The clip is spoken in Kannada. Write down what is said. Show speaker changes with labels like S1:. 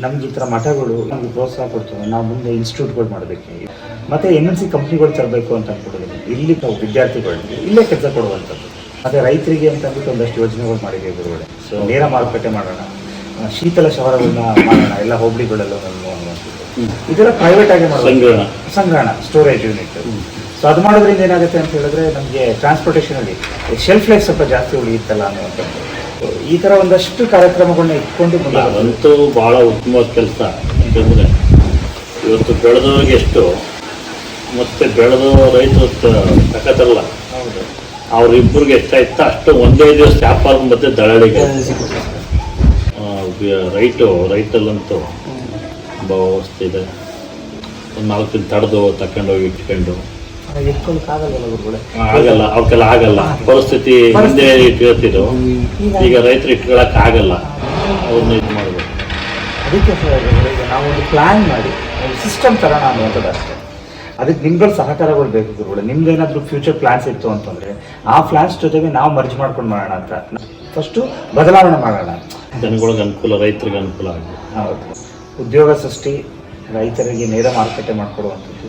S1: ನಮ್ಗೆ ಈ ಥರ ಮಠಗಳು ನಮಗೆ ಪ್ರೋತ್ಸಾಹ ಕೊಡ್ತವೆ, ನಾವು ಮುಂದೆ ಇನ್ಸ್ಟಿಟ್ಯೂಟ್ಗಳು ಮಾಡಬೇಕು, ಮತ್ತು MNC ಕಂಪ್ನಿಗಳು ತರಬೇಕು ಅಂತ ಅಂದ್ಕೊಂಡಿದ್ದೀನಿ. ಇಲ್ಲಿ ನಾವು ವಿದ್ಯಾರ್ಥಿಗಳಿಗೆ ಇಲ್ಲೇ ಕೆಲಸ ಕೊಡುವಂಥದ್ದು, ಮತ್ತು ರೈತರಿಗೆ ಅಂತ ಅಂದ್ಬಿಟ್ಟು ಒಂದಷ್ಟು ಯೋಜನೆಗಳು ಮಾಡಿದ್ದೀವಿ ಗುರುಗಳೇ. ಸೊ ನೇರ ಮಾರುಕಟ್ಟೆ ಮಾಡೋಣ, ಶೀತಲ ಶವರಗಳನ್ನ ಮಾಡೋಣ ಎಲ್ಲ ಹೋಬಳಿಗಳಲ್ಲೂ ಅನ್ನುವಂಥದ್ದು. ಇದೆಲ್ಲ ಪ್ರೈವೇಟ್ ಆಗಿ ಮಾಡೋದು, ಸಂಗ್ರಹಣ ಸ್ಟೋರೇಜ್ ಯೂನಿಟ್. ಸೊ ಅದು ಮಾಡೋದ್ರಿಂದ ಏನಾಗುತ್ತೆ ಅಂತ ಹೇಳಿದ್ರೆ ನಮಗೆ ಟ್ರಾನ್ಸ್ಪೋರ್ಟೇಷನಲ್ಲಿ ಶೆಲ್ಫ್ ಲೈಫ್ ಸ್ವಲ್ಪ ಜಾಸ್ತಿ ಉಳಿಯುತ್ತಲ್ಲ ಅನ್ನುವಂಥದ್ದು. ಈ ಥರ ಒಂದಷ್ಟು ಕಾರ್ಯಕ್ರಮಗಳನ್ನ ಇಟ್ಕೊಂಡು
S2: ಅದಂತೂ ಭಾಳ ಉತ್ತಮವಾದ ಕೆಲಸ. ಯಾಕಂದರೆ ಇವತ್ತು ಬೆಳೆದವ್ರಿಗೆ ಎಷ್ಟು ಮತ್ತು ಬೆಳೆದು ರೈತರು ತಕ್ಕತ್ತರಲ್ಲ,
S1: ಹೌದು,
S2: ಅವ್ರಿಬ್ಬರಿಗೆ ಎಷ್ಟಾಯ್ತಾ ಅಷ್ಟು ಒಂದೇ ದಿವಸ ವ್ಯಾಪಾರ ಮತ್ತು ದಳ್ಳಾಳಿಗೆ ರೈತಲ್ಲಂತೂ ತುಂಬ ವ್ಯವಸ್ಥೆ ಇದೆ. ಒಂದು 4 ದಿನ ತಡೆದು ತಗೊಂಡೋಗಿ ಇಟ್ಕೊಂಡು
S1: ಇಟ್ಕೊಳ್ಳೋಕ್ಕಾಗಲ್ಲ ಗುರುಗಳೇ,
S2: ಆಗಲ್ಲ, ಅವಕ್ಕೆಲ್ಲ ಆಗಲ್ಲ. ಪರಿಸ್ಥಿತಿ ಮುಂದೆ ಇಟ್ಟಿರ್ತಿದ್ರು, ಈಗ ರೈತರು ಇಟ್ಕೊಳಕ್ಕೆ ಆಗಲ್ಲ, ಅವ್ರನ್ನ ಇದು ಮಾಡಬೇಕು.
S1: ಅದಕ್ಕೆ ಈಗ ನಾವೊಂದು ಪ್ಲ್ಯಾನ್ ಮಾಡಿ ಒಂದು ಸಿಸ್ಟಮ್ ತರೋಣ ಅನ್ನುವಂಥದ್ದು ಅಷ್ಟೇ. ಅದಕ್ಕೆ ನಿಮ್ಗಳ ಸಹಕಾರಗಳು ಬೇಕು ಗುರುಗಳೇ. ನಿಮ್ದೇನಾದರೂ ಫ್ಯೂಚರ್ ಪ್ಲ್ಯಾನ್ಸ್ ಇತ್ತು ಅಂತಂದರೆ ಆ ಪ್ಲ್ಯಾನ್ಸ್ ಜೊತೆಗೆ ನಾವು ಮರ್ಜ್ ಮಾಡ್ಕೊಂಡು ಮಾಡೋಣ ಅಂತ ಫಸ್ಟು ಬದಲಾವಣೆ ಮಾಡೋಣ,
S2: ಜನಗಳಿಗೆ ಅನುಕೂಲ, ರೈತರಿಗೆ ಅನುಕೂಲ ಆಗಿದೆ.
S1: ಹೌದು, ಉದ್ಯೋಗ ಸೃಷ್ಟಿ, ರೈತರಿಗೆ ನೇರ ಮಾರುಕಟ್ಟೆ ಮಾಡಿಕೊಡುವಂಥದ್ದು,